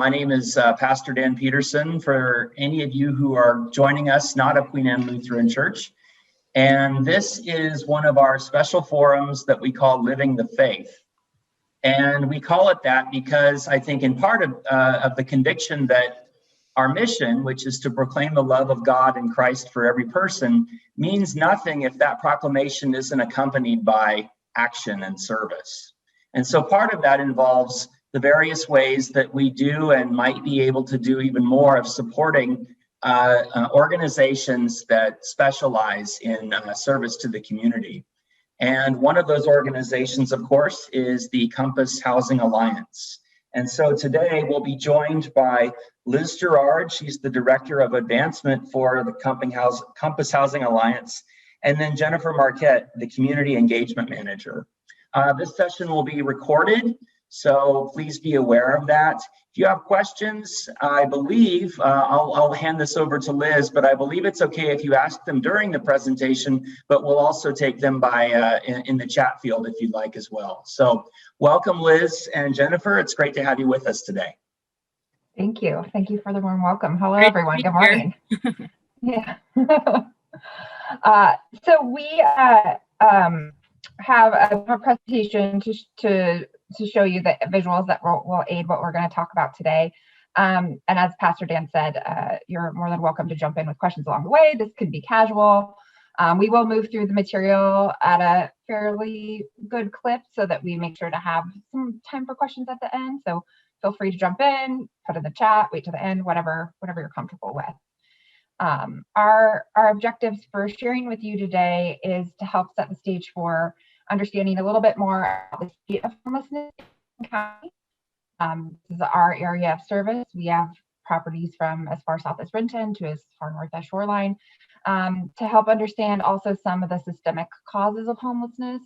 My name is Pastor Dan Peterson, for any of you who are joining us, not of Queen Anne Lutheran Church. And this is one of our special forums that we call Living the Faith. And we call it that because I think in part of the conviction that our mission, which is to proclaim the love of God and Christ for every person, means nothing if that proclamation isn't accompanied by action and service. And so part of that involves the various ways that we do and might be able to do even more of supporting organizations that specialize in service to the community. And one of those organizations, of course, is the Compass Housing Alliance. And so today we'll be joined by Liz Jarrard. She's the Director of Advancement for the Compass Housing Alliance, and then Jennifer Marquette, the Community Engagement Manager. This session will be recorded, so please be aware of that. If you have questions, I believe, I'll hand this over to Liz, but I believe it's okay if you ask them during the presentation, but we'll also take them by in the chat field if you'd like as well. So welcome, Liz and Jennifer. It's great to have you with us today. Thank you. Thank you for the warm welcome. Hello, everyone. Good morning. Yeah. So we have a presentation to show you the visuals that will aid what we're going to talk about today. And as Pastor Dan said, you're more than welcome to jump in with questions along the way. This could be casual. We will move through the material at a fairly good clip so that we make sure to have some time for questions at the end. So feel free to jump in, put in the chat, wait to the end, whatever you're comfortable with. Our objectives for sharing with you today is to help set the stage for understanding a little bit more about the state of homelessness in county. This is our area of service. We have properties from as far south as Renton to as far north as Shoreline, to help understand also some of the systemic causes of homelessness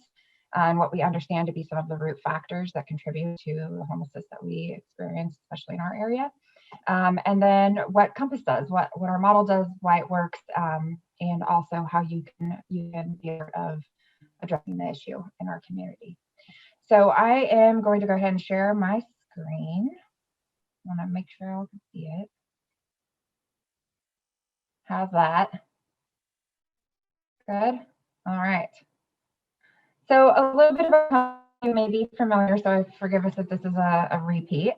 and what we understand to be some of the root factors that contribute to the homelessness that we experience, especially in our area. And then what Compass does, what our model does, why it works, and also how you can be part of addressing the issue in our community. So I am going to go ahead and share my screen. I want to make sure I can see it. How's that? Good. All right. So a little bit about you may be familiar, so forgive us if this is a repeat.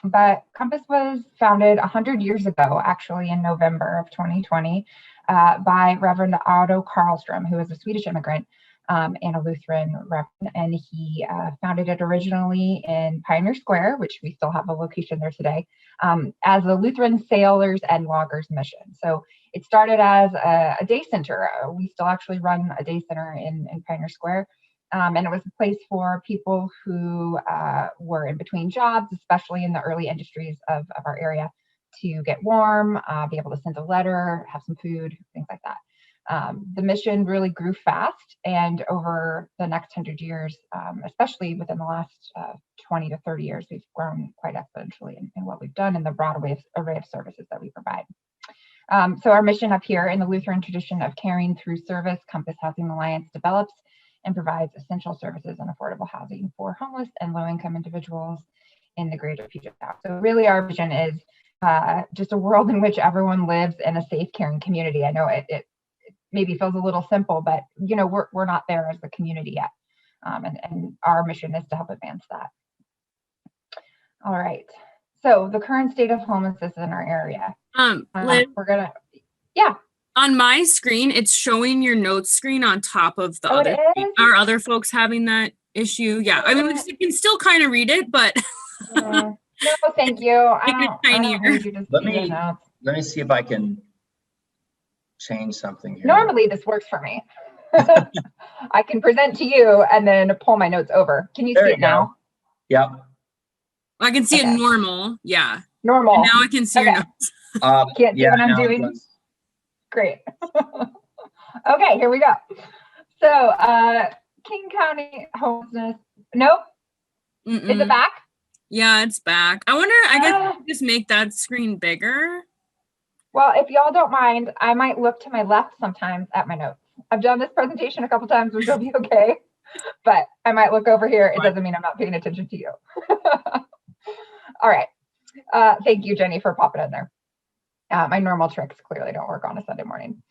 But Compass was founded 100 years ago, actually in November of 2020, by Reverend Otto Karlstrom, who is a Swedish immigrant and a Lutheran reverend. And he founded it originally in Pioneer Square, which we still have a location there today, as a Lutheran Sailors and Loggers mission. So it started as a day center. We still actually run a day center in Pioneer Square. And it was a place for people who were in between jobs, especially in the early industries of our area, to get warm, be able to send a letter, have some food, things like that. The mission really grew fast, and over the next 100 years, especially within the last 20 to 30 years, we've grown quite exponentially in what we've done and the broad array of services that we provide. So our mission up here in the Lutheran tradition of caring through service, Compass Housing Alliance develops and provides essential services and affordable housing for homeless and low-income individuals in the greater Puget Sound. So really our vision is just a world in which everyone lives in a safe, caring community. I know it maybe feels a little simple, but you know, we're not there as the community yet. And our mission is to help advance that. All right. So the current state of homelessness in our area. Liz, yeah. On my screen, it's showing your notes screen on top of the other screen. Are other folks having that issue? Yeah. I mean, you can still kind of read it, but no, thank you. I don't need you to see the notes. Let me see if I can change something here. Normally this works for me. I can present to you and then pull my notes over. Can you see it now? Yep. I can see it normal. Yeah. Normal. And now I can see your notes. Can't see what I'm doing. Great. Okay, here we go. So King County homelessness. Nope. Is it back? Yeah, it's back. I wonder, I guess just make that screen bigger. Well, if y'all don't mind, I might look to my left sometimes at my notes. I've done this presentation a couple times, which will be okay, but I might look over here. It doesn't mean I'm not paying attention to you. All right. Thank you, Jenny, for popping in there. My normal tricks clearly don't work on a Sunday morning.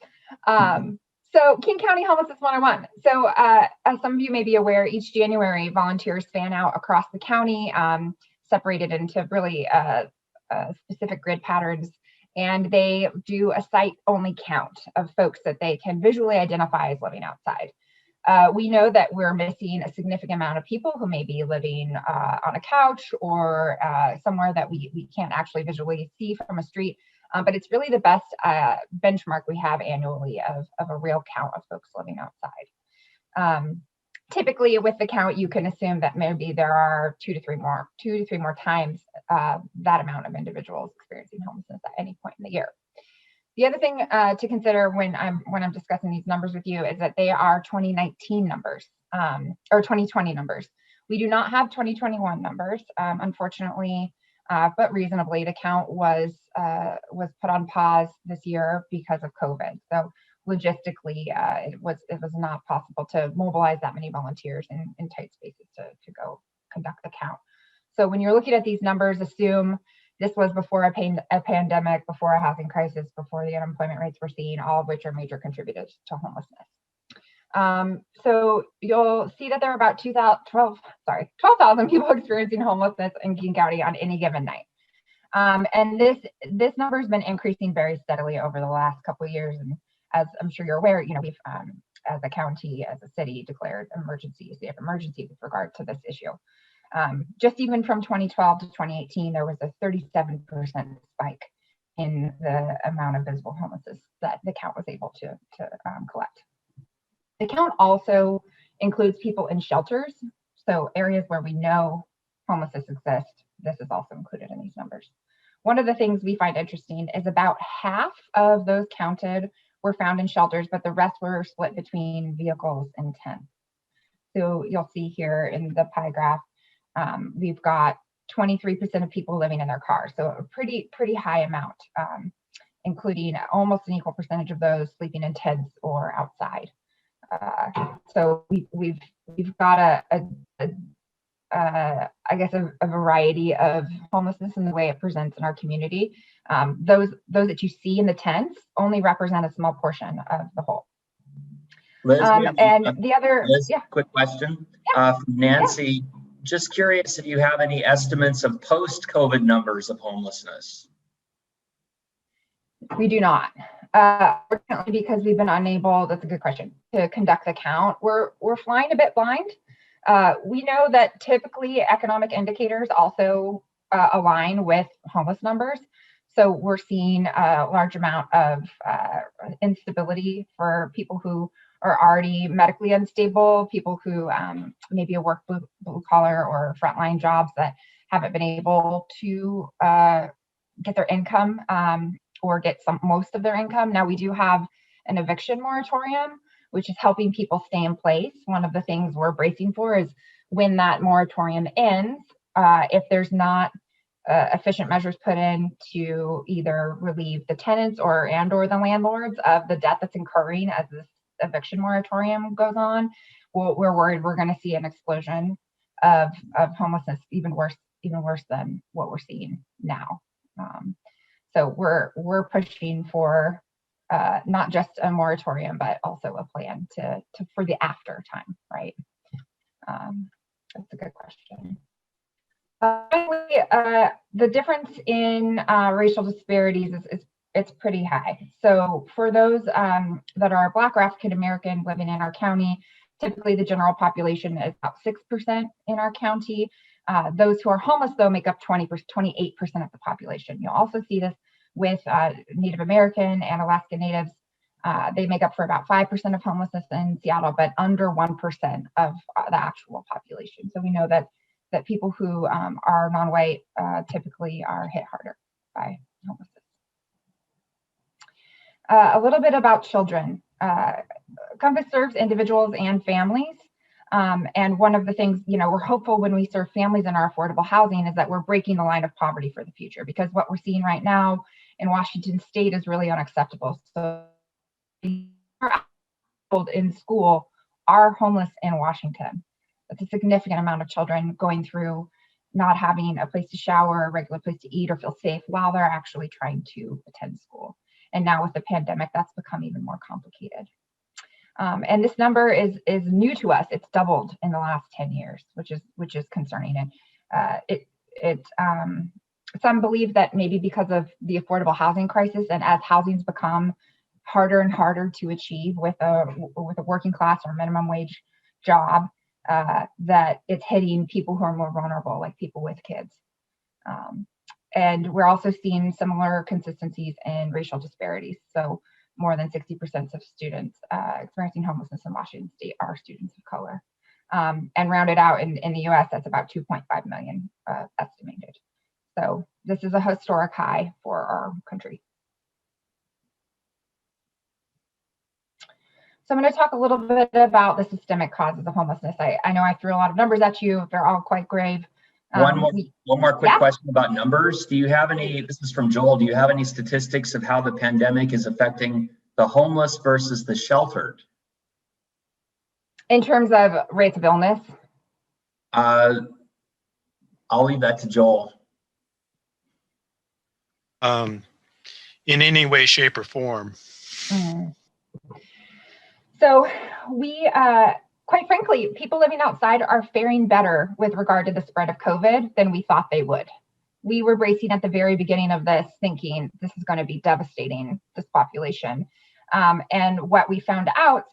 So King County Homelessness 101. So as some of you may be aware, each January, volunteers fan out across the county, separated into really specific grid patterns, and they do a site-only count of folks that they can visually identify as living outside. We know that we're missing a significant amount of people who may be living on a couch or somewhere that we can't actually visually see from a street. But it's really the best benchmark we have annually of a real count of folks living outside. Typically with the count, you can assume that maybe there are two to three more times that amount of individuals experiencing homelessness at any point in the year. The other thing to consider when I'm discussing these numbers with you is that they are 2019 numbers or 2020 numbers. We do not have 2021 numbers, unfortunately, but reasonably. The count was put on pause this year because of COVID. So logistically, it was not possible to mobilize that many volunteers in tight spaces to go conduct the count. So when you're looking at these numbers, assume this was before a pandemic, before a housing crisis, before the unemployment rates we're seeing, all of which are major contributors to homelessness. So you'll see that there are about 12,000 people experiencing homelessness in King County on any given night. And this number has been increasing very steadily over the last couple of years. And as I'm sure you're aware, we've, as a county, as a city, declared emergency, state of emergency with regard to this issue. Just even from 2012 to 2018, there was a 37% spike in the amount of visible homelessness that the count was able to collect. The count also includes people in shelters, so areas where we know homelessness exists. This is also included in these numbers. One of the things we find interesting is about half of those counted were found in shelters, but the rest were split between vehicles and tents. So you'll see here in the pie graph, we've got 23% of people living in their cars, so a pretty high amount, including almost an equal percentage of those sleeping in tents or outside. So we've got I guess a variety of homelessness in the way it presents in our community. Those that you see in the tents only represent a small portion of the whole. Liz, yeah. Quick question Yeah. from Nancy. Yeah. Just curious if you have any estimates of post-COVID numbers of homelessness. We do not. Fortunately, because we've been unable, that's a good question, to conduct the count. We're flying a bit blind. We know that typically economic indicators also align with homeless numbers. So we're seeing a large amount of instability for people who are already medically unstable, people who maybe work blue collar or frontline jobs that haven't been able to get their income or get most of their income. Now we do have an eviction moratorium, which is helping people stay in place. One of the things we're bracing for is when that moratorium ends, if there's not efficient measures put in to either relieve the tenants or the landlords of the debt that's incurring as this eviction moratorium goes on, we're worried we're going to see an explosion of homelessness, even worse than what we're seeing now. So we're pushing for not just a moratorium, but also a plan for the after time, right? That's a good question. Finally, the difference in racial disparities it's pretty high. So for those that are Black or African American living in our county, typically the general population is about 6% in our county. Those who are homeless, though, make up 28% of the population. You'll also see this with Native American and Alaska Natives. They make up for about 5% of homelessness in Seattle, but under 1% of the actual population. So we know that people who are non-white typically are hit harder by homelessness. A little bit about children. Compass serves individuals and families. And one of the things, we're hopeful when we serve families in our affordable housing is that we're breaking the line of poverty for the future, because what we're seeing right now in Washington State is really unacceptable. So in school are homeless in Washington. That's a significant amount of children going through not having a place to shower, a regular place to eat, or feel safe while they're actually trying to attend school. And now with the pandemic, that's become even more complicated. And this number is new to us. It's doubled in the last 10 years, which is concerning. And some believe that maybe because of the affordable housing crisis, and as housing's become harder and harder to achieve with a working class or minimum wage job, that it's hitting people who are more vulnerable, like people with kids. And we're also seeing similar consistencies in racial disparities. So more than 60% of students experiencing homelessness in Washington State are students of color. And rounded out in the US, that's about 2.5 million estimated. So this is a historic high for our country. So I'm going to talk a little bit about the systemic causes of homelessness. I know I threw a lot of numbers at you. They're all quite grave. One more quick question about numbers. Do you have any, this is from Joel, do you have any statistics of how the pandemic is affecting the homeless versus the sheltered? In terms of rates of illness? I'll leave that to Joel. In any way, shape, or form. So we, quite frankly, people living outside are faring better with regard to the spread of COVID than we thought they would. We were bracing at the very beginning of this, thinking this is going to be devastating, this population. And what we found out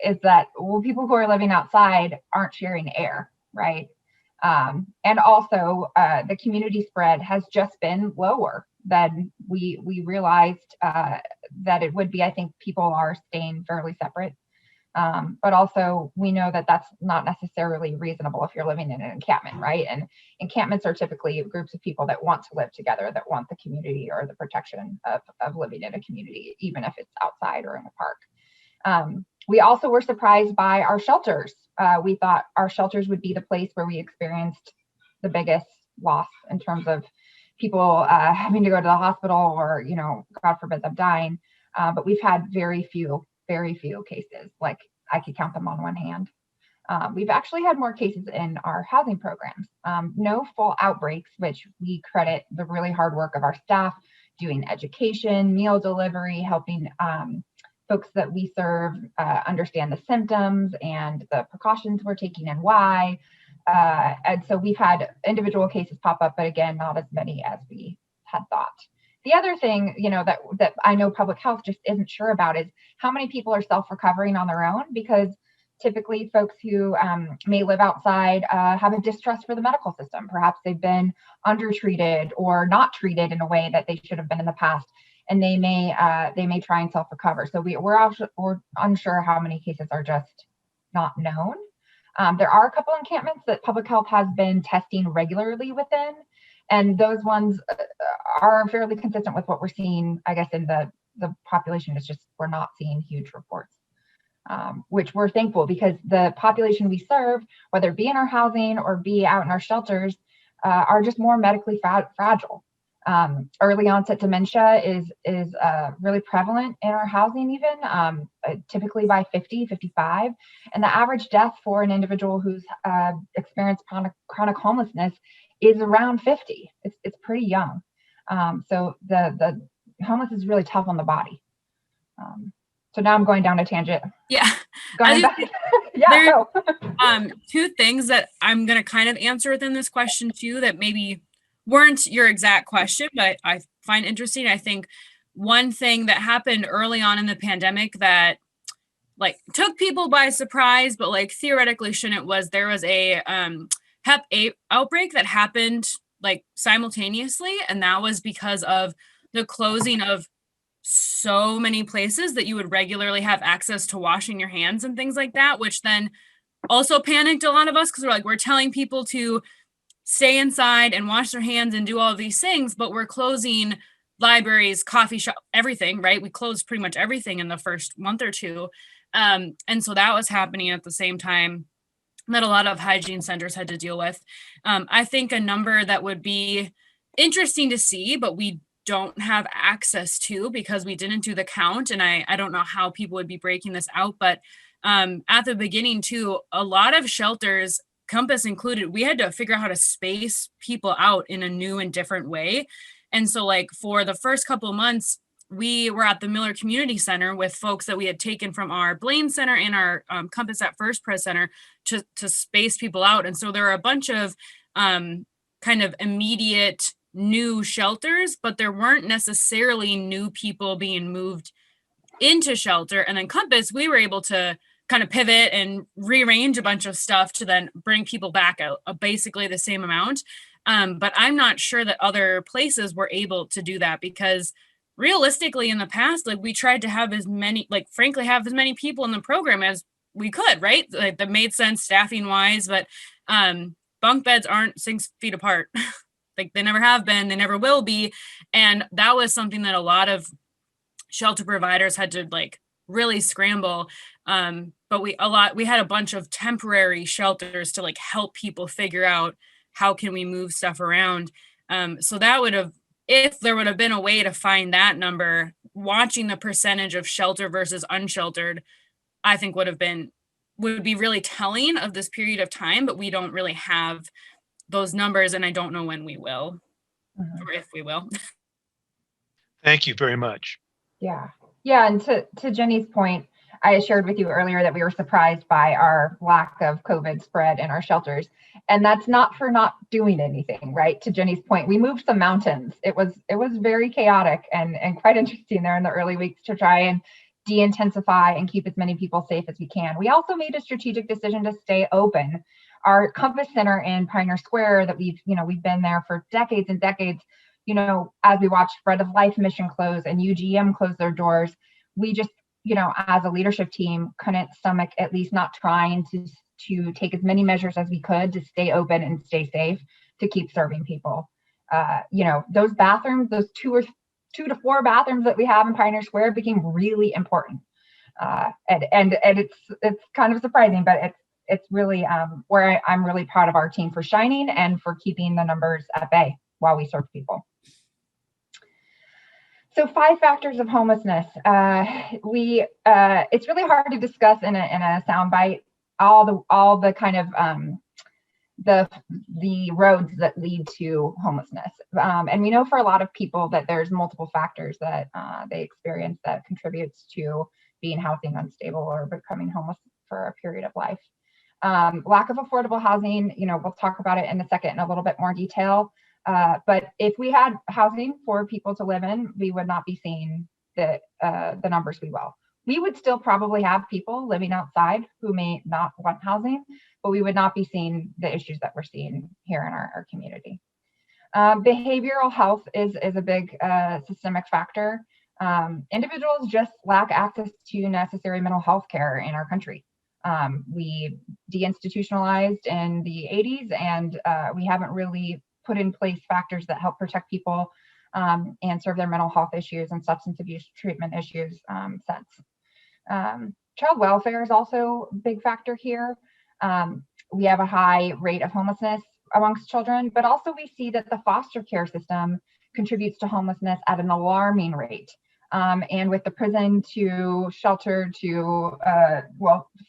is that, well, people who are living outside aren't sharing air, right? And also the community spread has just been lower than we realized that it would be. I think people are staying fairly separate. But also we know that that's not necessarily reasonable if you're living in an encampment, right? And encampments are typically groups of people that want to live together, that want the community or the protection of living in a community, even if it's outside or in a park. We also were surprised by our shelters. We thought our shelters would be the place where we experienced the biggest loss in terms of people having to go to the hospital or, you know, God forbid them dying. But we've had very few cases. Like I could count them on one hand. We've actually had more cases in our housing programs. No full outbreaks, which we credit the really hard work of our staff doing education, meal delivery, helping folks that we serve understand the symptoms and the precautions we're taking and why. And so we've had individual cases pop up, but again, not as many as we had thought. The other thing, you know, that I know public health just isn't sure about is how many people are self-recovering on their own, because typically folks who may live outside have a distrust for the medical system. Perhaps they've been undertreated or not treated in a way that they should have been in the past, and they may try and self-recover. So we're unsure how many cases are just not known. There are a couple encampments that public health has been testing regularly within, and those ones are fairly consistent with what we're seeing, I guess, in the population. It's just we're not seeing huge reports, which we're thankful, because the population we serve, whether it be in our housing or be out in our shelters, are just more medically fragile. Early onset dementia is really prevalent in our housing, even typically by 50, 55. And the average death for an individual who's experienced chronic homelessness is around 50. It's pretty young. So the homeless is really tough on the body. So now I'm going down a tangent. Yeah. Two things that I'm going to kind of answer within this question too, that maybe weren't your exact question, but I find interesting. I think one thing that happened early on in the pandemic that like took people by surprise, but like theoretically shouldn't, was there was a Hep A outbreak that happened like simultaneously. And that was because of the closing of so many places that you would regularly have access to washing your hands and things like that, which then also panicked a lot of us, because we're telling people to stay inside and wash their hands and do all of these things, but we're closing libraries, coffee shop, everything, right? We closed pretty much everything in the first month or two. And so that was happening at the same time that a lot of hygiene centers had to deal with. I think a number that would be interesting to see, but we don't have access to because we didn't do the count, and I don't know how people would be breaking this out, but at the beginning too, a lot of shelters Compass included, we had to figure out how to space people out in a new and different way. And so like for the first couple of months, we were at the Miller Community Center with folks that we had taken from our Blaine Center and our Compass at First Pres Center to space people out. And so there are a bunch of kind of immediate new shelters, but there weren't necessarily new people being moved into shelter. And then Compass, we were able to kind of pivot and rearrange a bunch of stuff to then bring people back out basically the same amount. But I'm not sure that other places were able to do that, because realistically in the past, like we tried to have as many, like frankly, have as many people in the program as we could, right? Like that made sense staffing wise, but bunk beds aren't 6 feet apart. Like they never have been, they never will be. And that was something that a lot of shelter providers had to like really scramble. But we had a bunch of temporary shelters to like help people figure out how can we move stuff around. So that would have, if there would have been a way to find that number, watching the percentage of shelter versus unsheltered, I think would be really telling of this period of time, but we don't really have those numbers, and I don't know when we will, or if we will. Thank you very much. Yeah. And to Jenny's point, I shared with you earlier that we were surprised by our lack of COVID spread in our shelters. And that's not for not doing anything, right? To Jenny's point, we moved some mountains. It was very chaotic and quite interesting there in the early weeks to try and de-intensify and keep as many people safe as we can. We also made a strategic decision to stay open. Our Compass Center in Pioneer Square that we've been there for decades and decades, as we watched Bread of Life mission close and UGM close their doors, we just, as a leadership team, couldn't stomach at least not trying to take as many measures as we could to stay open and stay safe to keep serving people. Those bathrooms, those two to four bathrooms that we have in Pioneer Square became really important. And it's kind of surprising, but it's really where I'm really proud of our team for shining and for keeping the numbers at bay while we serve people. So 5 factors of homelessness. It's really hard to discuss in a soundbite all the kind of the roads that lead to homelessness. And we know for a lot of people that there's multiple factors that they experience that contributes to being housing unstable or becoming homeless for a period of life. Lack of affordable housing, we'll talk about it in a second in a little bit more detail. But if we had housing for people to live in, we would not be seeing the numbers we will. We would still probably have people living outside who may not want housing, but we would not be seeing the issues that we're seeing here in our community. Behavioral health is a big systemic factor. Individuals just lack access to necessary mental health care in our country. We deinstitutionalized in the 80s, and we haven't really put in place factors that help protect people and serve their mental health issues and substance abuse treatment issues since. Child welfare is also a big factor here. We have a high rate of homelessness amongst children, but also we see that the foster care system contributes to homelessness at an alarming rate. And with the prison to shelter to,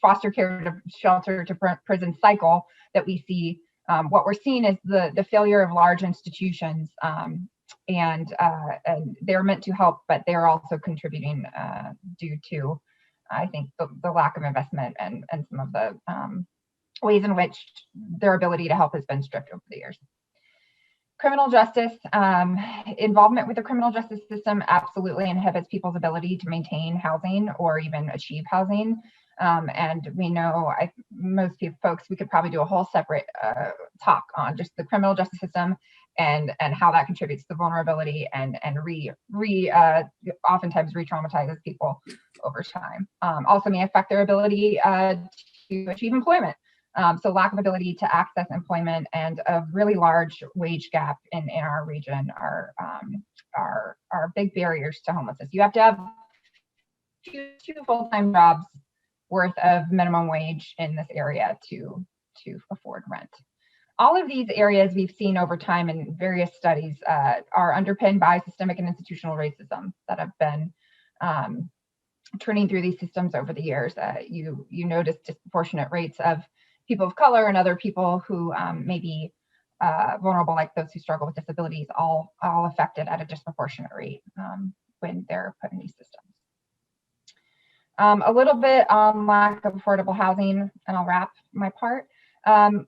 foster care to shelter to prison cycle that we see, what we're seeing is the failure of large institutions, and they're meant to help, but they're also contributing due to, I think, the lack of investment and some of the ways in which their ability to help has been stripped over the years. Criminal justice, involvement with the criminal justice system absolutely inhibits people's ability to maintain housing or even achieve housing. And we know, most folks, we could probably do a whole separate talk on just the criminal justice system and how that contributes to vulnerability and oftentimes re-traumatizes people over time. Also may affect their ability to achieve employment. So lack of ability to access employment and a really large wage gap in our region are big barriers to homelessness. You have to have two full-time jobs worth of minimum wage in this area to afford rent. All of these areas we've seen over time in various studies are underpinned by systemic and institutional racism that have been turning through these systems over the years. You notice disproportionate rates of people of color and other people who may be vulnerable, like those who struggle with disabilities, all affected at a disproportionate rate when they're put in these systems. A little bit on lack of affordable housing, and I'll wrap my part.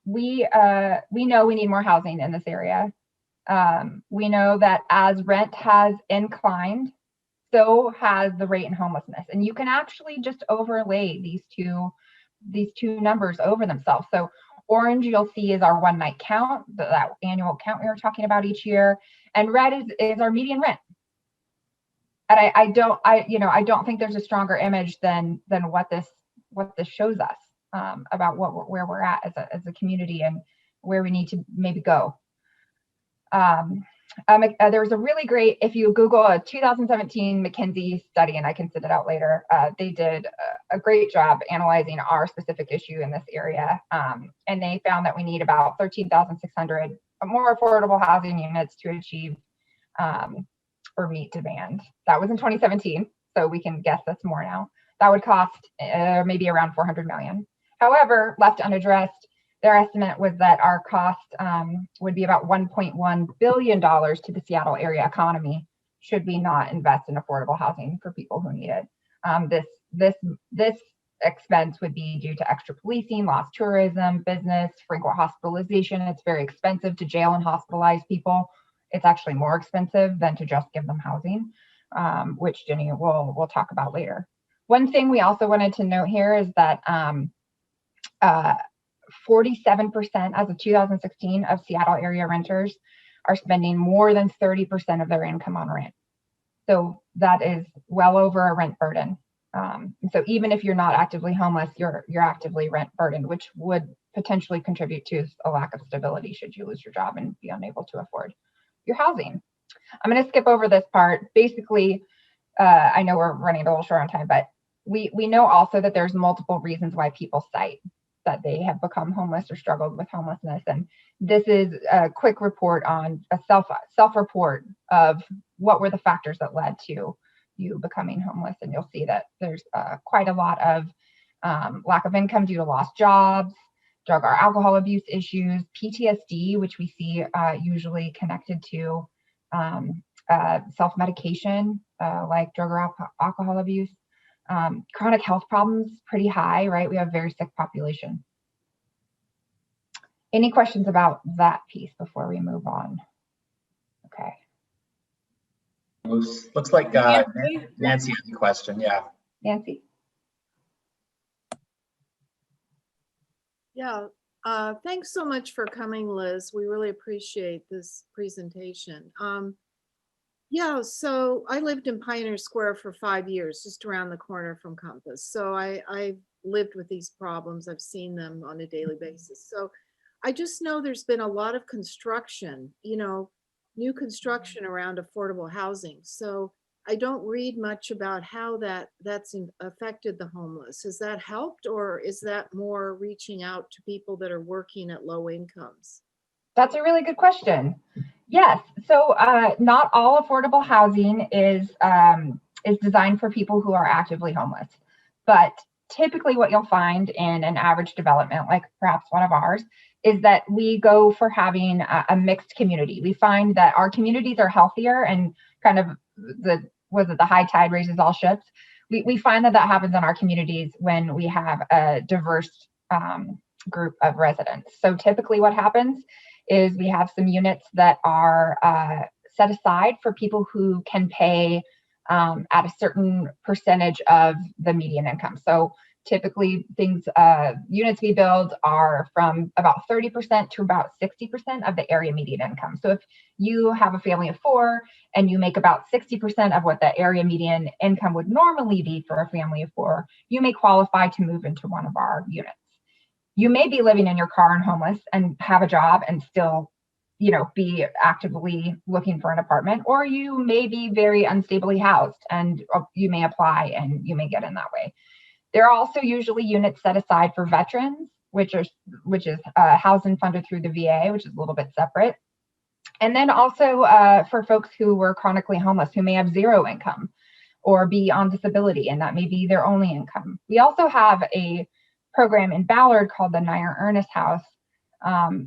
We know we need more housing in this area. We know that as rent has inclined, so has the rate in homelessness. And you can actually just overlay these two numbers over themselves. So orange you'll see is our one night count, that annual count we were talking about each year, and red is our median rent. And I don't think there's a stronger image than what this shows us about where we're at as a community and where we need to maybe go. There was a really great, if you Google a 2017 McKinsey study, and I can send it out later, they did a great job analyzing our specific issue in this area. And they found that we need about 13,600 more affordable housing units to achieve or meet demand. That was in 2017, so we can guess that's more now. That would cost maybe around 400 million. However, left unaddressed, their estimate was that our cost would be about $1.1 billion to the Seattle area economy should we not invest in affordable housing for people who need it. This expense would be due to extra policing, lost tourism, business, frequent hospitalization. It's very expensive to jail and hospitalize people. It's actually more expensive than to just give them housing, which Jenny will talk about later. One thing we also wanted to note here is that 47% as of 2016 of Seattle area renters are spending more than 30% of their income on rent. So that is well over a rent burden. So even if you're not actively homeless, you're actively rent burdened, which would potentially contribute to a lack of stability should you lose your job and be unable to afford your housing. I'm going to skip over this part. Basically, I know we're running a little short on time, but we know also that there's multiple reasons why people cite that they have become homeless or struggled with homelessness. And this is a quick report on a self-report of what were the factors that led to you becoming homeless. And you'll see that there's quite a lot of lack of income due to lost jobs, drug or alcohol abuse issues, PTSD, which we see usually connected to self-medication, like drug or alcohol abuse. Chronic health problems, pretty high, right? We have a very sick population. Any questions about that piece before we move on? Okay. Looks like Nancy has a question. Yeah. Nancy? Yeah, thanks so much for coming, Liz. We really appreciate this presentation. Yeah, so I lived in Pioneer Square for 5 years, just around the corner from Compass. So I've lived with these problems. I've seen them on a daily basis. So I just know there's been a lot of construction, new construction around affordable housing. So I don't read much about how that's affected the homeless. Has that helped, or is that more reaching out to people that are working at low incomes? That's a really good question. Yes, so not all affordable housing is designed for people who are actively homeless, but typically what you'll find in an average development, like perhaps one of ours, is that we go for having a mixed community. We find that our communities are healthier, and kind of the high tide raises all ships. We find that happens in our communities when we have a diverse group of residents. So typically what happens is we have some units that are set aside for people who can pay at a certain percentage of the median income. So typically units we build are from about 30% to about 60% of the area median income. So if you have a family of 4 and you make about 60% of what the area median income would normally be for a family of 4, you may qualify to move into one of our units. You may be living in your car and homeless and have a job and still, be actively looking for an apartment, or you may be very unstably housed and you may apply and you may get in that way. There are also usually units set aside for veterans, which is housed and funded through the VA, which is a little bit separate. And then also for folks who were chronically homeless, who may have zero income or be on disability, and that may be their only income. We also have a program in Ballard called the Nair Ernest House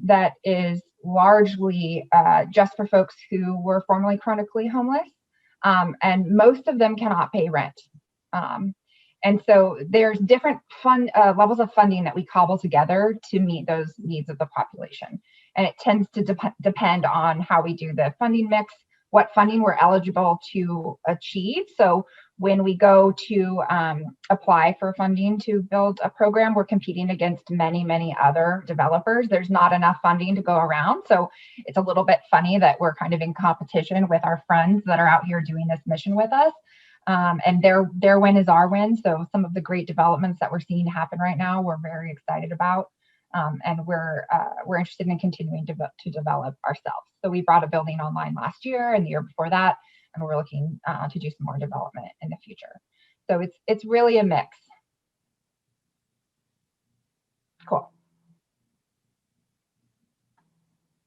that is largely just for folks who were formerly chronically homeless, and most of them cannot pay rent. And so there's different levels of funding that we cobble together to meet those needs of the population. And it tends to depend on how we do the funding mix, what funding we're eligible to achieve. So when we go to apply for funding to build a program, we're competing against many, many other developers. There's not enough funding to go around. So it's a little bit funny that we're kind of in competition with our friends that are out here doing this mission with us. And their win is our win. So some of the great developments that we're seeing happen right now, we're very excited about. And we're interested in continuing to develop ourselves. So we brought a building online last year and the year before that, and we're looking to do some more development in the future. So it's really a mix. Cool.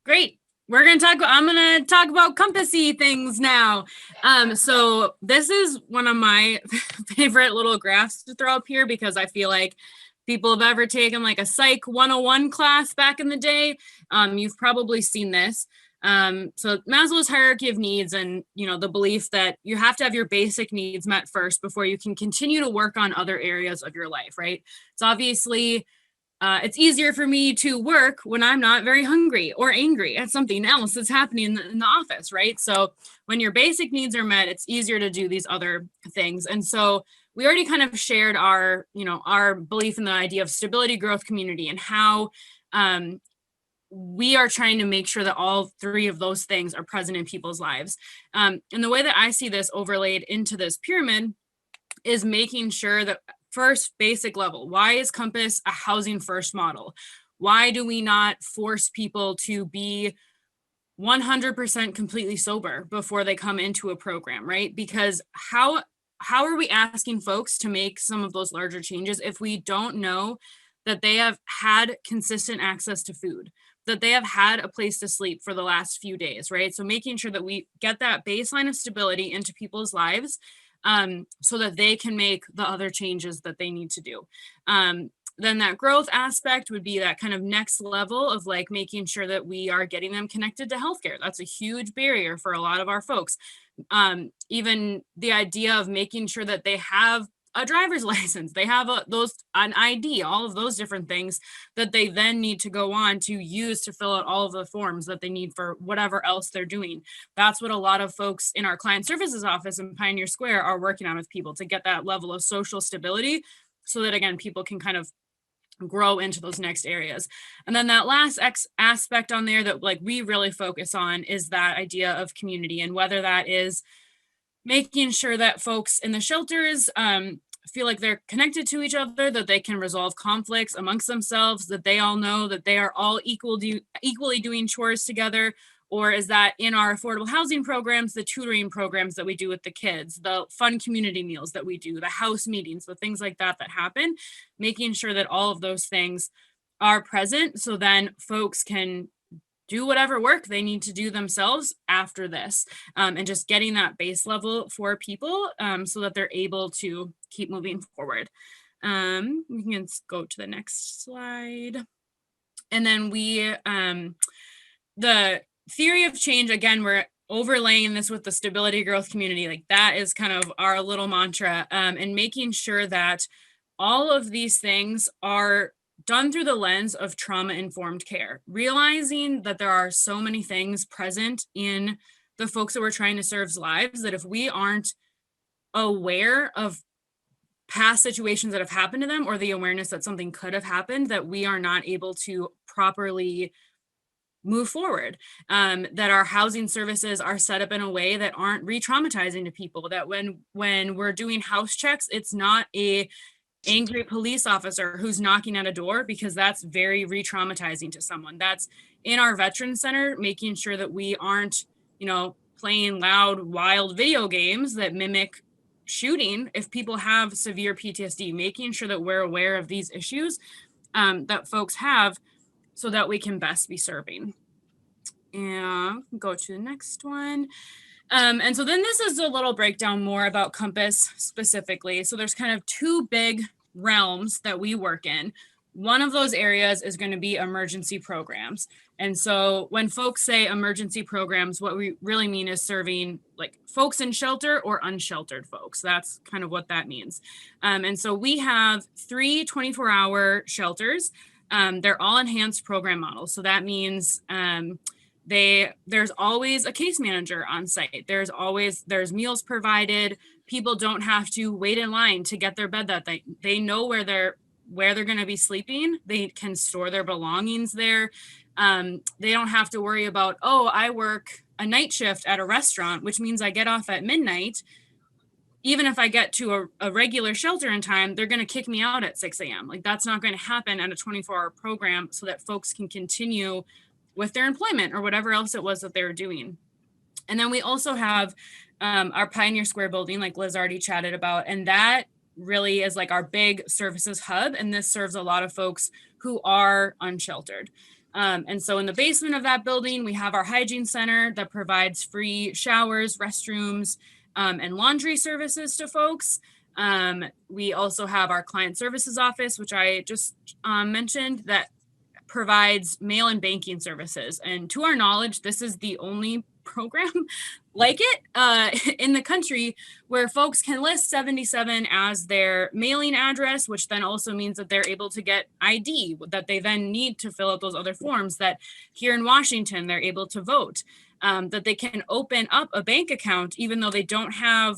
Great. I'm going to talk about compassy things now. So this is one of my favorite little graphs to throw up here, because I feel like people have ever taken like a Psych 101 class back in the day. You've probably seen this. So Maslow's hierarchy of needs, and the belief that you have to have your basic needs met first before you can continue to work on other areas of your life, right? So obviously, it's easier for me to work when I'm not very hungry or angry at something else that's happening in the office, right? So when your basic needs are met, it's easier to do these other things. And so we already kind of shared our belief in the idea of stability, growth, community, and how we are trying to make sure that all three of those things are present in people's lives. And the way that I see this overlaid into this pyramid is making sure that first, basic level, why is Compass a housing first model? Why do we not force people to be 100% completely sober before they come into a program, right? Because how are we asking folks to make some of those larger changes if we don't know that they have had consistent access to food, that they have had a place to sleep for the last few days, right? So making sure that we get that baseline of stability into people's lives so that they can make the other changes that they need to do. Then that growth aspect would be that kind of next level of like making sure that we are getting them connected to healthcare. That's a huge barrier for a lot of our folks. Even the idea of making sure that they have a driver's license, they have an ID, all of those different things that they then need to go on to use to fill out all of the forms that they need for whatever else they're doing. That's what a lot of folks in our client services office in Pioneer Square are working on with people, to get that level of social stability so that, again, people can kind of grow into those next areas. And then that last aspect on there that like we really focus on is that idea of community, and whether that is making sure that folks in the shelters feel like they're connected to each other, that they can resolve conflicts amongst themselves, that they all know that they are all equally doing chores together, or is that in our affordable housing programs, the tutoring programs that we do with the kids, the fun community meals that we do, the house meetings, the things like that happen, making sure that all of those things are present so then folks can do whatever work they need to do themselves after this, and just getting that base level for people so that they're able to keep moving forward. We can go to the next slide. And then the theory of change, again, we're overlaying this with the stability, growth, community. Like that is kind of our little mantra, and making sure that all of these things are done through the lens of trauma-informed care, realizing that there are so many things present in the folks that we're trying to serve's lives that if we aren't aware of past situations that have happened to them, or the awareness that something could have happened, that we are not able to properly move forward, that our housing services are set up in a way that aren't re-traumatizing to people, that when we're doing house checks, it's not a angry police officer who's knocking at a door, because that's very re-traumatizing to someone. That's in our Veterans Center, making sure that we aren't, playing loud, wild video games that mimic shooting if people have severe PTSD, making sure that we're aware of these issues that folks have so that we can best be serving. And go to the next one. And so then this is a little breakdown more about Compass specifically. So there's kind of two big realms that we work in. One of those areas is going to be emergency programs. And so when folks say emergency programs, what we really mean is serving like folks in shelter or unsheltered folks. That's kind of what that means. And so we have 3 24-hour shelters. They're all enhanced program models. So that means there's always a case manager on site. There's meals provided. People don't have to wait in line to get their bed that they know where they're going to be sleeping. They can store their belongings there. They don't have to worry about, oh, I work a night shift at a restaurant, which means I get off at midnight. Even if I get to a regular shelter in time, they're going to kick me out at 6 a.m. Like that's not going to happen at a 24-hour program, so that folks can continue with their employment or whatever else it was that they were doing. And then we also have our Pioneer Square building, like Liz already chatted about, and that really is like our big services hub. And this serves a lot of folks who are unsheltered. And so in the basement of that building, we have our hygiene center that provides free showers, restrooms, and laundry services to folks. We also have our client services office, which I just mentioned, that provides mail and banking services. And to our knowledge, this is the only program like it in the country where folks can list 77 as their mailing address, which then also means that they're able to get ID that they then need to fill out those other forms, that here in Washington, they're able to vote, that they can open up a bank account, even though they don't have,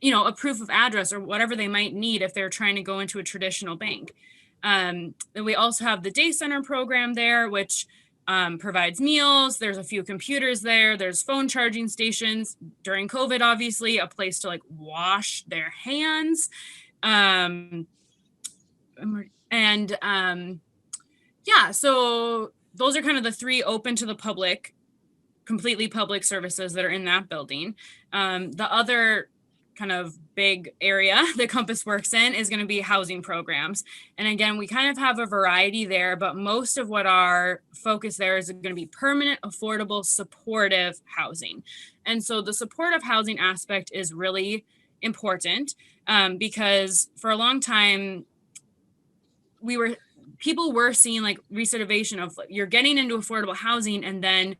a proof of address or whatever they might need if they're trying to go into a traditional bank. And we also have the day center program there, which provides meals. There's a few computers there. There's phone charging stations. During COVID, obviously, a place to like wash their hands. So those are kind of the 3 open to the public, completely public services that are in that building. The other kind of big area that Compass works in is going to be housing programs. And again, we kind of have a variety there, but most of what our focus there is going to be permanent, affordable, supportive housing. And so the supportive housing aspect is really important because for a long time, people were seeing like reservation of you're getting into affordable housing and then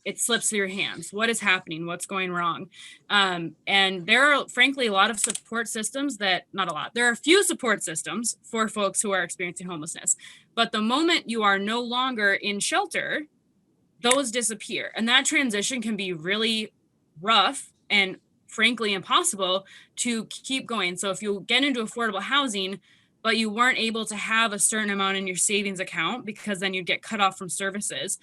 it slips through your hands. What is happening? What's going wrong? And there are, frankly, a lot of support systems there are a few support systems for folks who are experiencing homelessness. But the moment you are no longer in shelter, those disappear. And that transition can be really rough and frankly impossible to keep going. So if you get into affordable housing, but you weren't able to have a certain amount in your savings account because then you'd get cut off from services,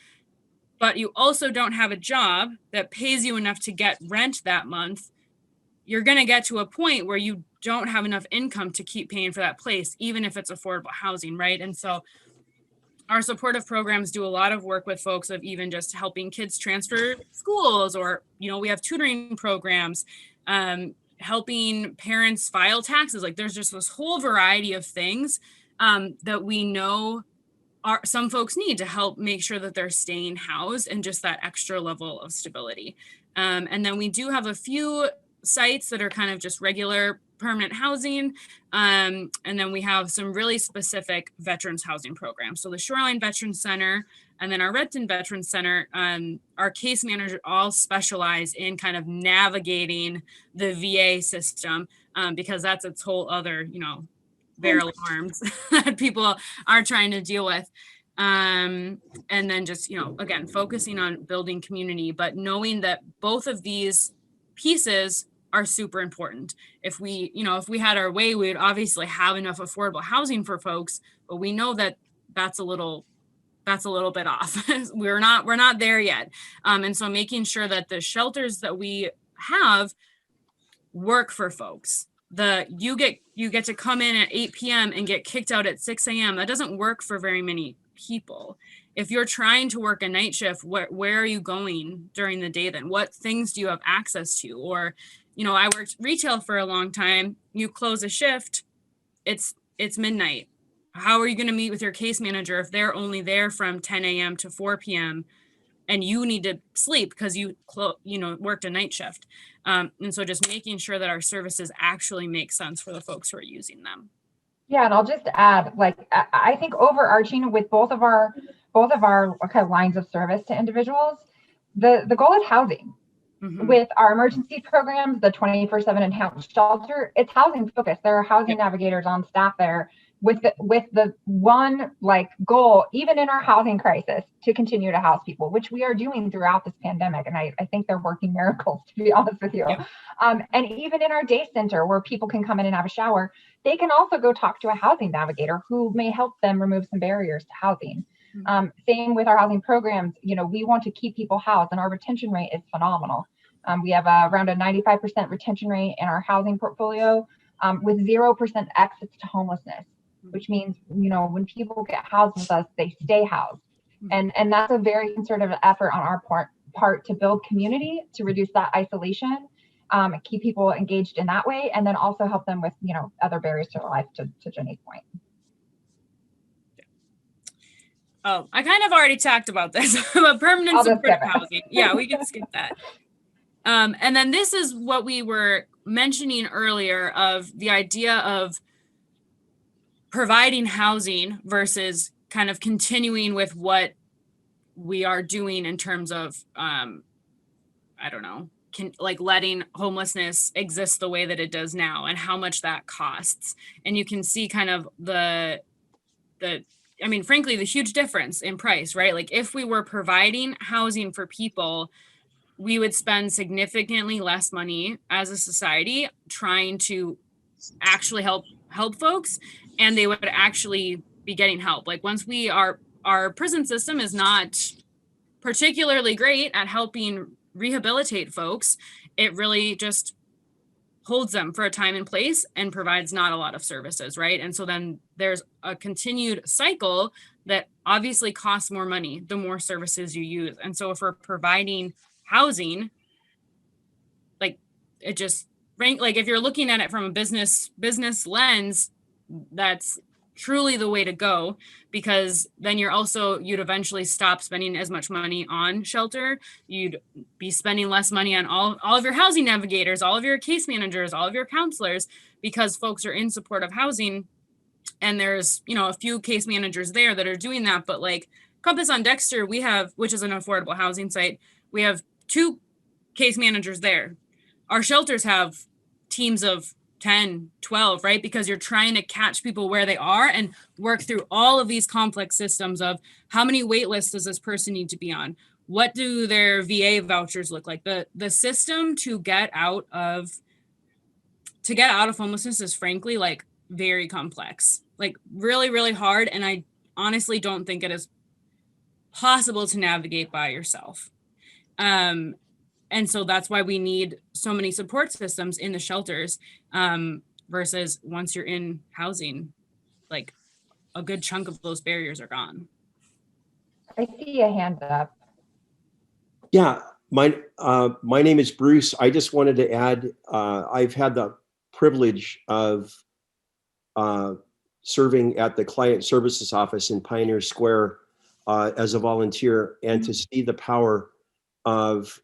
but you also don't have a job that pays you enough to get rent that month, you're going to get to a point where you don't have enough income to keep paying for that place, even if it's affordable housing, right? And so our supportive programs do a lot of work with folks of even just helping kids transfer schools, or, we have tutoring programs, helping parents file taxes. Like there's just this whole variety of things that we know some folks need to help make sure that they're staying housed and just that extra level of stability. And then we do have a few sites that are kind of just regular permanent housing. And then we have some really specific veterans housing programs. So the Shoreline Veterans Center and then our Redton Veterans Center, our case managers all specialize in kind of navigating the VA system because that's its whole other, barrel of arms that people are trying to deal with. And then just, again, focusing on building community, but knowing that both of these pieces are super important. If we had our way, we would obviously have enough affordable housing for folks, but we know that that's a little bit off. We're not there yet. And so making sure that the shelters that we have work for folks. You get to come in at 8 p.m. and get kicked out at 6 a.m. That doesn't work for very many people. If you're trying to work a night shift, where are you going during the day then? What things do you have access to? Or, I worked retail for a long time. You close a shift, it's midnight. How are you going to meet with your case manager if they're only there from 10 a.m. to 4 p.m. and you need to sleep because you worked a night shift? And so just making sure that our services actually make sense for the folks who are using them. Yeah, and I'll just add, like, I think overarching with both of our kind of lines of service to individuals, the goal is housing. Mhm. With our emergency programs, the 24/7 enhanced shelter, it's housing focused. There are housing navigators on staff there with the one like goal, even in our housing crisis, to continue to house people, which we are doing throughout this pandemic. And I think they're working miracles, to be honest with you. Yeah. And even in our day center where people can come in and have a shower, they can also go talk to a housing navigator who may help them remove some barriers to housing. Same with our housing programs. We want to keep people housed, and our retention rate is phenomenal. We have around a 95% retention rate in our housing portfolio, with 0% exits to homelessness, which means, when people get housed with us, they stay housed. And that's a very concerted effort on our part to build community, to reduce that isolation, keep people engaged in that way, and then also help them with, other barriers to their life, to Jenny's point. Oh, I kind of already talked about this, but permanent supportive housing. Yeah, we can skip that. And then this is what we were mentioning earlier, of the idea of providing housing versus kind of continuing with what we are doing in terms of, I don't know, like letting homelessness exist the way that it does now, and how much that costs. And you can see kind of frankly, the huge difference in price, right? Like if we were providing housing for people, we would spend significantly less money as a society trying to actually help folks, and they would actually be getting help. Like once our prison system is not particularly great at helping rehabilitate folks, it really just holds them for a time and place and provides not a lot of services, right? And so then there's a continued cycle that obviously costs more money the more services you use. And so if we're providing housing, like it just like if you're looking at it from a business lens, that's truly the way to go, because then you'd eventually stop spending as much money on shelter. You'd be spending less money on all of your housing navigators, all of your case managers, all of your counselors, because folks are in supportive housing. And there's, a few case managers there that are doing that. But like Compass on Dexter, which is an affordable housing site, we have 2 case managers there. Our shelters have teams of 10, 12, right? Because you're trying to catch people where they are and work through all of these complex systems of how many wait lists does this person need to be on? What do their VA vouchers look like? The system to get out of homelessness is frankly like very complex, like really, really hard. And I honestly don't think it is possible to navigate by yourself. And so that's why we need so many support systems in the shelters, versus once you're in housing, like a good chunk of those barriers are gone. I see a hand up. Yeah, my name is Bruce. I just wanted to add, I've had the privilege of serving at the Client Services Office in Pioneer Square as a volunteer, and to see the power of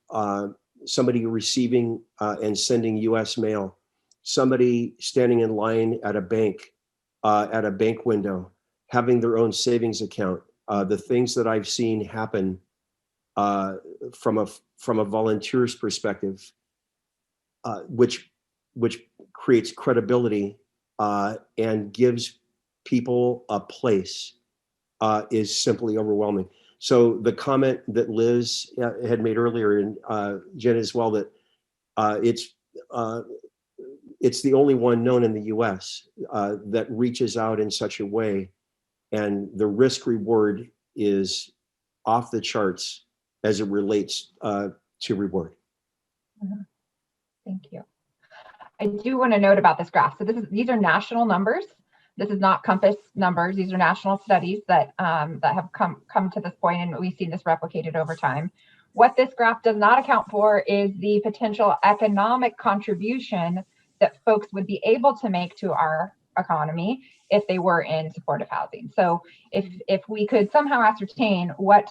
somebody receiving and sending U.S. mail, somebody standing in line at a bank window, having their own savings account, the things that I've seen happen from a volunteer's perspective, which creates credibility and gives people a place, is simply overwhelming. So the comment that Liz had made earlier, and Jen as well, that it's the only one known in the U.S. That reaches out in such a way, and the risk reward is off the charts as it relates to reward. Thank you. I do want to note about this graph. So these are national numbers. This is not Compass numbers. These are national studies that have come to this point, and we've seen this replicated over time. What this graph does not account for is the potential economic contribution that folks would be able to make to our economy if they were in supportive housing. So if we could somehow ascertain what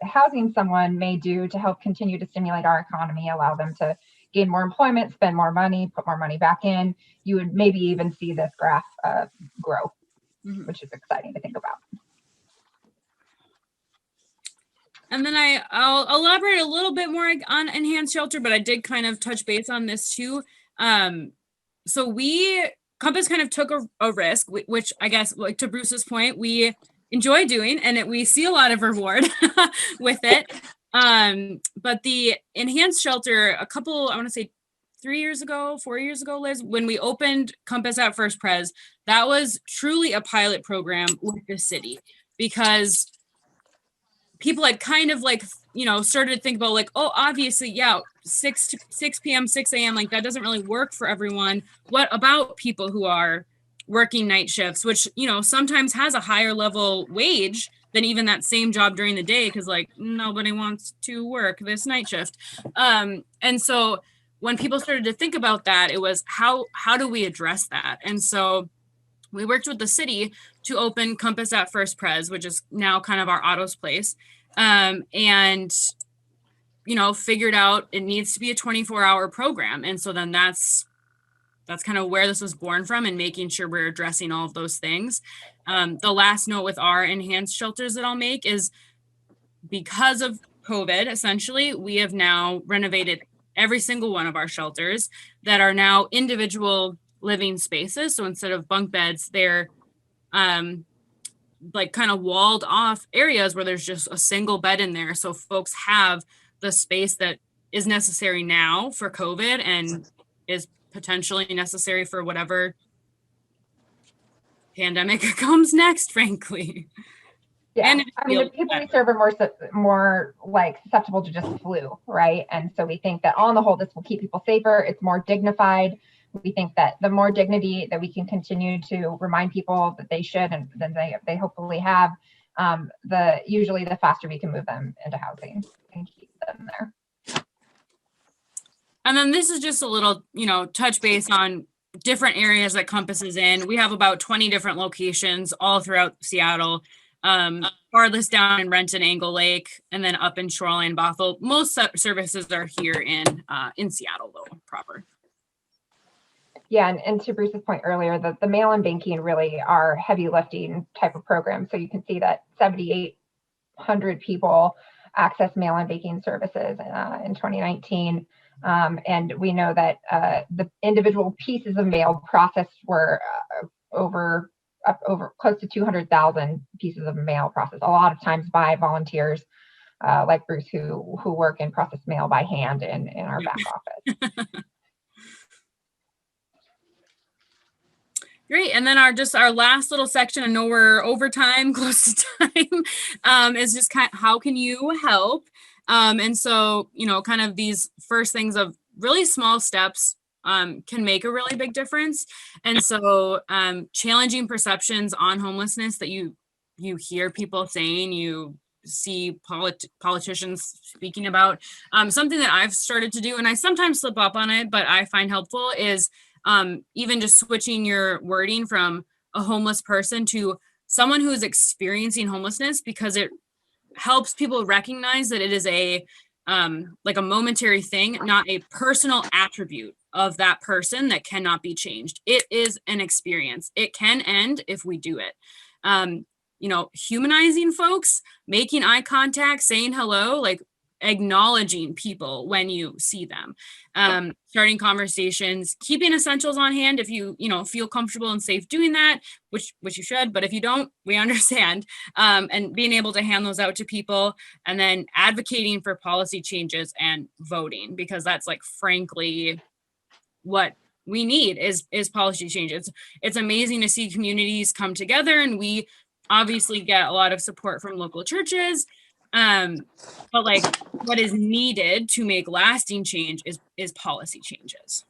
housing someone may do to help continue to stimulate our economy, allow them to gain more employment, spend more money, put more money back in, you would maybe even see this graph grow, which is exciting to think about. And then I'll elaborate a little bit more on enhanced shelter, but I did kind of touch base on this too. So Compass kind of took a risk, which I guess, like to Bruce's point, we enjoy doing, and we see a lot of reward with it. But the enhanced shelter, I want to say 4 years ago, Liz, when we opened Compass at First Pres, that was truly a pilot program with the city, because people had kind of like, started to think about like, oh, obviously, yeah, 6 p.m., 6 a.m., like that doesn't really work for everyone. What about people who are working night shifts, which, sometimes has a higher level wage than even that same job during the day, because like nobody wants to work this night shift. And so when people started to think about that, it was how do we address that? And so we worked with the city to open Compass at First Pres, which is now kind of our Otto's place. And, figured out it needs to be a 24-hour program. And so then that's kind of where this was born from, and making sure we're addressing all of those things. The last note with our enhanced shelters that I'll make is, because of COVID, essentially, we have now renovated every single one of our shelters that are now individual living spaces. So instead of bunk beds, they're like kind of walled off areas where there's just a single bed in there. So folks have the space that is necessary now for COVID and is potentially necessary for whatever pandemic comes next, frankly. Yeah, And I mean, the people we serve are more like susceptible to just flu, right? And so we think that on the whole, this will keep people safer. It's more dignified. We think that the more dignity that we can continue to remind people that they should, and then they hopefully have, usually the faster we can move them into housing and keep them there. And then this is just a little, touch base on different areas that Compass is in. We have about 20 different locations all throughout Seattle, farthest down in Renton, Angle Lake, and then up in Shoreline, Bothell. Most services are here in Seattle, though, proper. Yeah, and to Bruce's point earlier, the mail-in banking really are heavy lifting type of programs. So you can see that 7,800 people access mail-in banking services in 2019. And we know that the individual pieces of mail processed were over close to 200,000 pieces of mail processed, a lot of times by volunteers like Bruce who work and process mail by hand in our back office. Great. And then our last little section, I know we're over time, close to time, is just how can you help? And so, kind of these first things of really small steps can make a really big difference. And so challenging perceptions on homelessness that you hear people saying, you see politicians speaking about, something that I've started to do, and I sometimes slip up on it, but I find helpful, is even just switching your wording from a homeless person to someone who is experiencing homelessness, because it helps people recognize that it is like a momentary thing, not a personal attribute of that person that cannot be changed. It is an experience. It can end if we do it. Humanizing folks, making eye contact, saying hello, like acknowledging people when you see them, starting conversations, keeping essentials on hand if you feel comfortable and safe doing that, which you should, but if you don't, we understand, and being able to hand those out to people, and then advocating for policy changes and voting, because that's like frankly what we need is policy changes. It's amazing to see communities come together, and we obviously get a lot of support from local churches. But like what is needed to make lasting change is policy changes.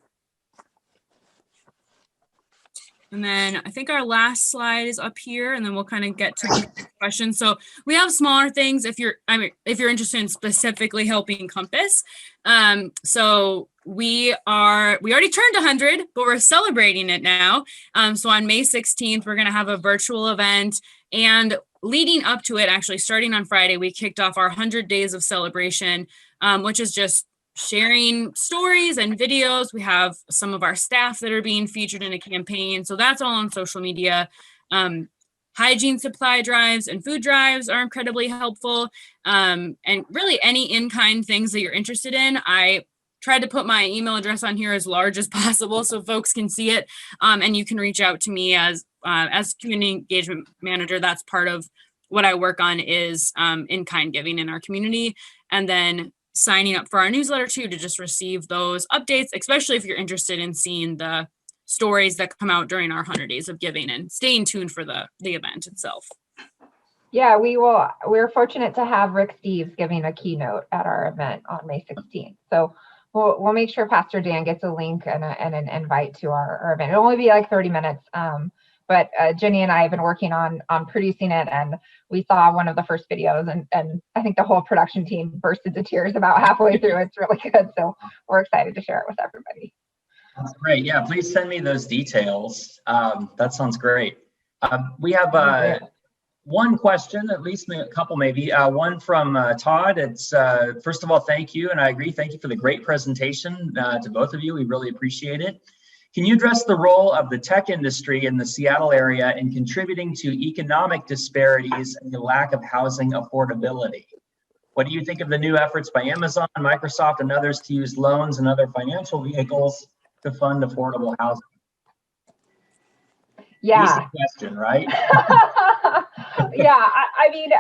And then I think our last slide is up here, and then we'll kind of get to the questions. So we have smaller things if you're interested in specifically helping Compass. So we already turned 100, but we're celebrating it now. So on May 16th, we're going to have a virtual event, and leading up to it, actually starting on Friday, we kicked off our 100 days of celebration, which is just sharing stories and videos. We have some of our staff that are being featured in a campaign. So that's all on social media. Hygiene supply drives and food drives are incredibly helpful. And really any in-kind things that you're interested in. I tried to put my email address on here as large as possible so folks can see it. And you can reach out to me as community engagement manager. That's part of what I work on is in-kind giving in our community. And then signing up for our newsletter too, to just receive those updates, especially if you're interested in seeing the stories that come out during our 100 days of giving and staying tuned for the event itself. Yeah, we're fortunate to have Rick Steves giving a keynote at our event on May 16th. So we'll make sure Pastor Dan gets a link and an invite to our event. It'll only be like 30 minutes. But Jenny and I have been working on producing it, and we saw one of the first videos, and I think the whole production team burst into tears about halfway through. It's really good. So we're excited to share it with everybody. That's great. Yeah, please send me those details. That sounds great. We have one question, at least a couple maybe. One from Todd. It's first of all, thank you. And I agree. Thank you for the great presentation to both of you. We really appreciate it. Can you address the role of the tech industry in the Seattle area in contributing to economic disparities and the lack of housing affordability? What do you think of the new efforts by Amazon, Microsoft, and others to use loans and other financial vehicles to fund affordable housing? Yeah. Easy question, right? Yeah, I mean,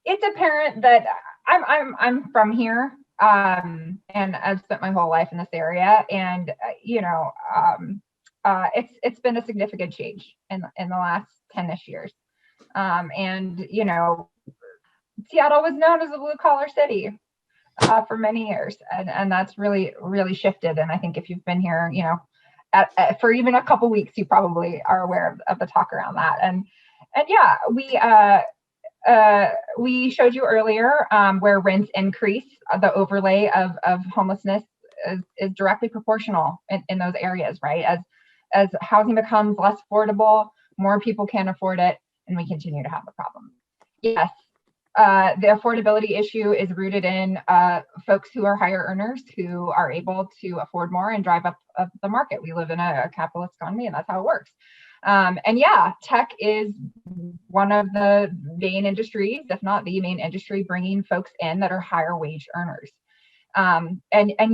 it's apparent that I'm from here, and I've spent my whole life in this area, and it's been a significant change in the last 10-ish years, and Seattle was known as a blue-collar city for many years, and that's really shifted. And I think if you've been here, for even a couple weeks, you probably are aware of the talk around that. And yeah, we showed you earlier where rents increase, the overlay of homelessness is directly proportional in those areas, right? As housing becomes less affordable, more people can't afford it, and we continue to have the problem. Yes, the affordability issue is rooted in folks who are higher earners who are able to afford more and drive up the market. We live in a capitalist economy, and that's how it works. And yeah, tech is one of the main industries, if not the main industry, bringing folks in that are higher wage earners. And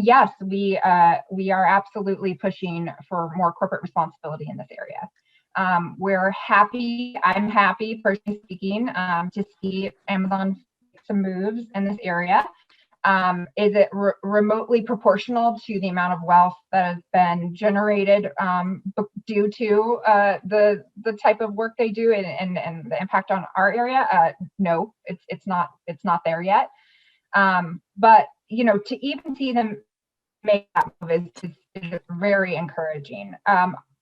yes, we are absolutely pushing for more corporate responsibility in this area. I'm happy, personally speaking, to see Amazon make some moves in this area. Is it remotely proportional to the amount of wealth that has been generated due to the type of work they do and the impact on our area? No, it's not there yet. But to even see them make that move is very encouraging.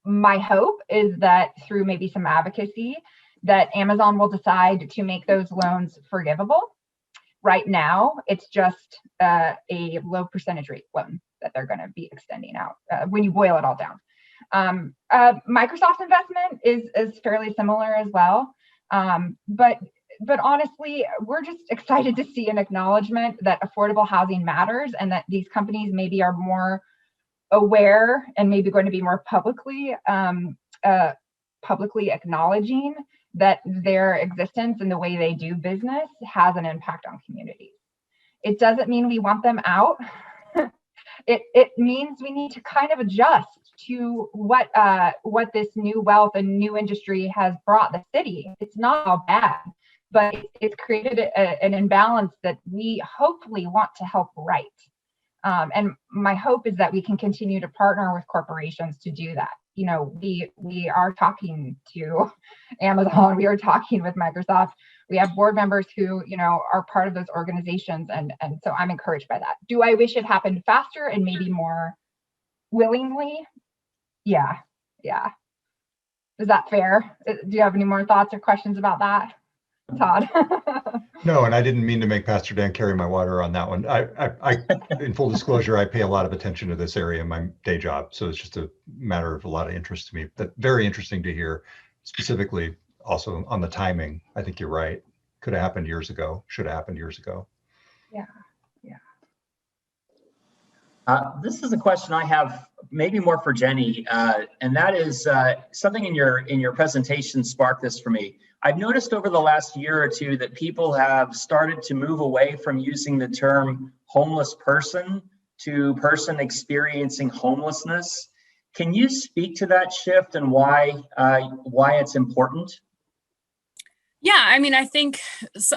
My hope is that through maybe some advocacy, that Amazon will decide to make those loans forgivable. Right now, it's just a low percentage rate loan that they're going to be extending out when you boil it all down. Microsoft's investment is fairly similar as well. But honestly, we're just excited to see an acknowledgement that affordable housing matters and that these companies maybe are more aware and maybe going to be more publicly acknowledging that their existence and the way they do business has an impact on communities. It doesn't mean we want them out. It means we need to kind of adjust to what this new wealth and new industry has brought the city. It's not all bad, but it's created an imbalance that we hopefully want to help right. And my hope is that we can continue to partner with corporations to do that. We are talking to Amazon, we are talking with Microsoft. We have board members who, are part of those organizations. And so I'm encouraged by that. Do I wish it happened faster and maybe more willingly? Yeah. Is that fair? Do you have any more thoughts or questions about that, Todd? No, and I didn't mean to make Pastor Dan carry my water on that one. I in full disclosure, I pay a lot of attention to this area in my day job. So it's just a matter of a lot of interest to me, but very interesting to hear specifically also on the timing. I think you're right. Could have happened years ago, should have happened years ago. Yeah. This is a question I have, maybe more for Jenny, and that is something in your presentation sparked this for me. I've noticed over the last year or two that people have started to move away from using the term homeless person to person experiencing homelessness. Can you speak to that shift and why it's important? Yeah, I mean, I think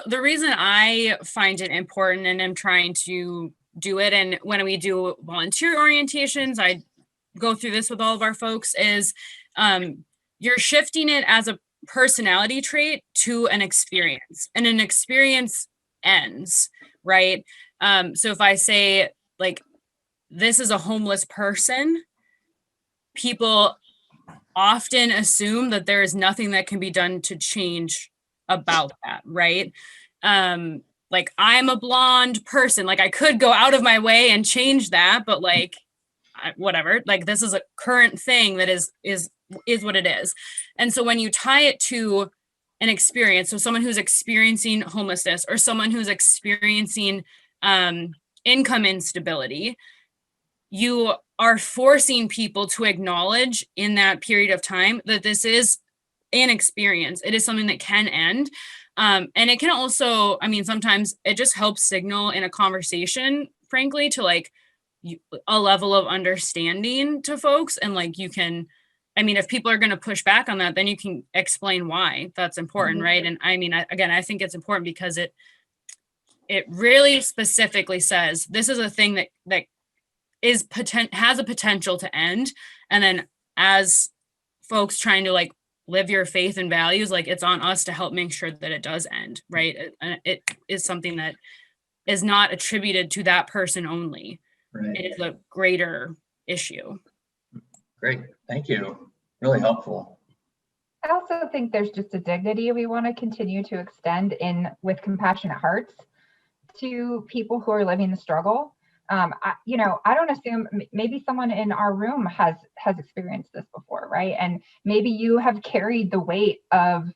the reason I find it important and am trying to do it, and when we do volunteer orientations, I go through this with all of our folks, is you're shifting it as a personality trait to an experience, and an experience ends, right? So if I say, like, this is a homeless person, people often assume that there is nothing that can be done to change about that, right? Like, I'm a blonde person, like I could go out of my way and change that, but like, whatever, like this is a current thing that is what it is. And so when you tie it to an experience, so someone who's experiencing homelessness or someone who's experiencing income instability, you are forcing people to acknowledge in that period of time that this is an experience. It is something that can end. And it can also, I mean, sometimes it just helps signal in a conversation, frankly, to like a level of understanding to folks. And like, you can, I mean, if people are going to push back on that, then you can explain why that's important, right? And I mean, again, I think it's important because it really specifically says this is a thing that has a potential to end. And then as folks trying to like live your faith and values, like it's on us to help make sure that it does end, right? And it is something that is not attributed to that person only. Right. It is a greater issue. Great, thank you. Really helpful. I also think there's just a dignity we want to continue to extend in with compassionate hearts to people who are living the struggle. I don't assume, maybe someone in our room has experienced this before, right? And maybe you have carried the weight of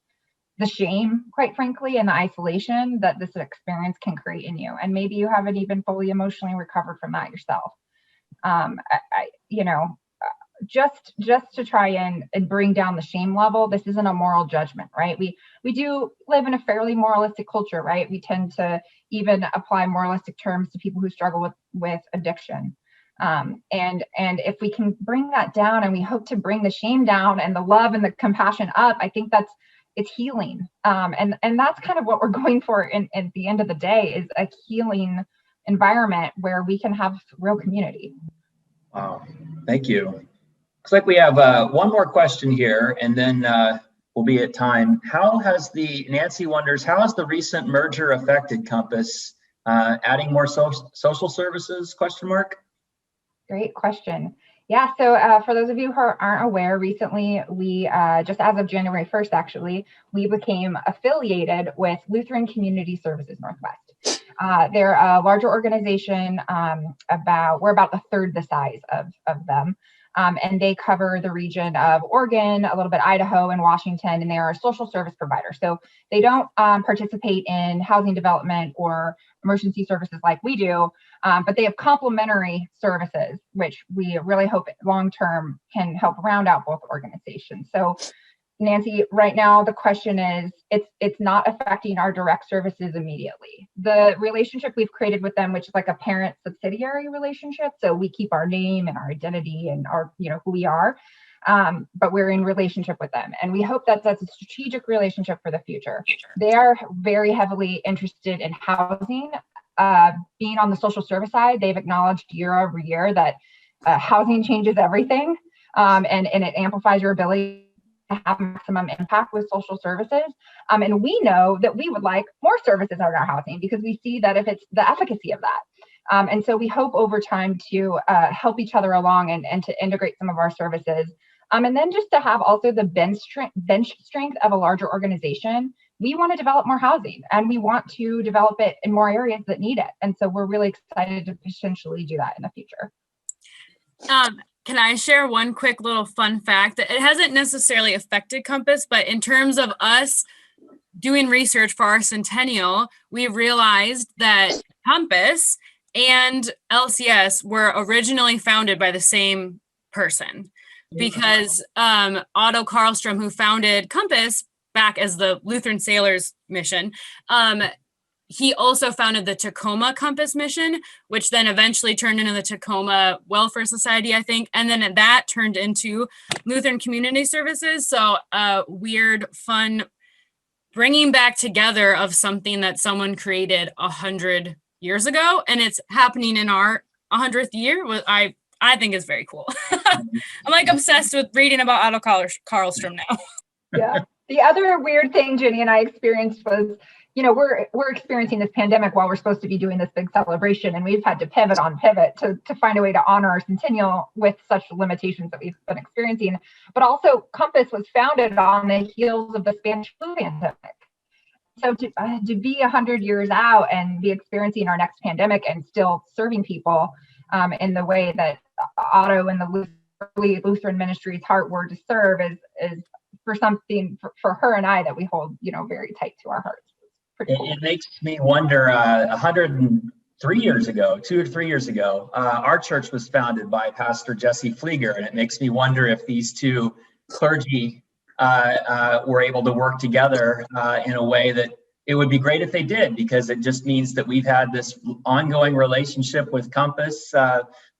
the shame, quite frankly, and the isolation that this experience can create in you. And maybe you haven't even fully emotionally recovered from that yourself. Just to try and bring down the shame level, this isn't a moral judgment, right? We do live in a fairly moralistic culture, right? We tend to even apply moralistic terms to people who struggle with addiction. And if we can bring that down, and we hope to bring the shame down and the love and the compassion up, I think it's healing. And that's kind of what we're going for at the end of the day, is a healing environment where we can have real community. Wow, thank you. Looks like we have one more question here, and then we'll be at time. Nancy wonders, how has the recent merger affected Compass? Adding more social services, ? Great question. Yeah, so for those of you who aren't aware, recently we, just as of January 1st, actually, we became affiliated with Lutheran Community Services Northwest. They're a larger organization, we're about a third the size of them. And they cover the region of Oregon, a little bit Idaho and Washington, and they are a social service provider. So they don't participate in housing development or emergency services like we do, but they have complementary services, which we really hope long-term can help round out both organizations. So Nancy, right now the question is, it's not affecting our direct services immediately. The relationship we've created with them, which is like a parent subsidiary relationship, so we keep our name and our identity and our, who we are, but we're in relationship with them, and we hope that that's a strategic relationship for the future. They are very heavily interested in housing. Being on the social service side, they've acknowledged year over year that housing changes everything, and it amplifies your ability to have maximum impact with social services. And we know that we would like more services in our housing because we see that if it's the efficacy of that. And so we hope over time to help each other along and to integrate some of our services. And then just to have also the bench strength of a larger organization. We want to develop more housing, and we want to develop it in more areas that need it. And so we're really excited to potentially do that in the future. Can I share one quick little fun fact that it hasn't necessarily affected Compass, but in terms of us doing research for our centennial, we realized that Compass and LCS were originally founded by the same person, because Otto Karlstrom, who founded Compass back as the Lutheran Sailors mission, he also founded the Tacoma Compass mission, which then eventually turned into the Tacoma Welfare Society, I think. And then that turned into Lutheran Community Services. So weird, fun, bringing back together of something that someone created 100 years ago. And it's happening in our 100th year. I think is very cool. I'm like obsessed with reading about Otto Karlstrom now. Yeah. The other weird thing Jenny and I experienced was, you know, we're experiencing this pandemic while we're supposed to be doing this big celebration, and we've had to pivot to find a way to honor our centennial with such limitations that we've been experiencing. But also, Compass was founded on the heels of the Spanish flu pandemic. So to be 100 years out and be experiencing our next pandemic and still serving people in the way that Otto and the early Lutheran ministry's heart were to serve is for something for her and I that we hold, you know, very tight to our hearts. Cool. It makes me wonder, 103 years ago, 2 or 3 years ago, our church was founded by Pastor Jesse Flieger, and it makes me wonder if these two clergy were able to work together in a way that it would be great if they did, because it just means that we've had this ongoing relationship with Compass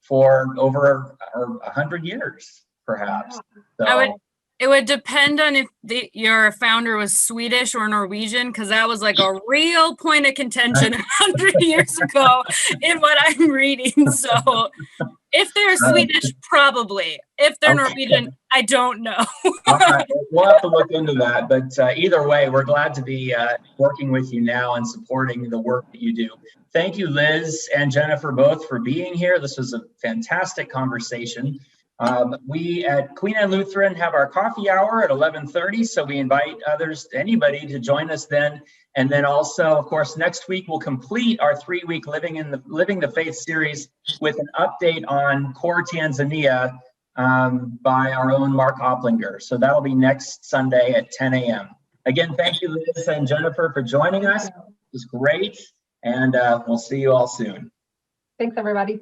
for over 100 years, perhaps. So, it would depend on if your founder was Swedish or Norwegian, because that was like a real point of contention 100 years ago in what I'm reading. So if they're Swedish, probably. If they're Norwegian, I don't know. All right. We'll have to look into that. But either way, we're glad to be working with you now and supporting the work that you do. Thank you, Liz and Jennifer, both for being here. This was a fantastic conversation. We at Queen Anne Lutheran have our coffee hour at 11:30, so we invite anybody to join us then. And then also, of course, next week we'll complete our 3-week Living the Faith series with an update on Core Tanzania by our own Mark Oplinger. So that'll be next Sunday at 10 a.m. Again, thank you, Liz and Jennifer, for joining us. It was great, and we'll see you all soon. Thanks, everybody.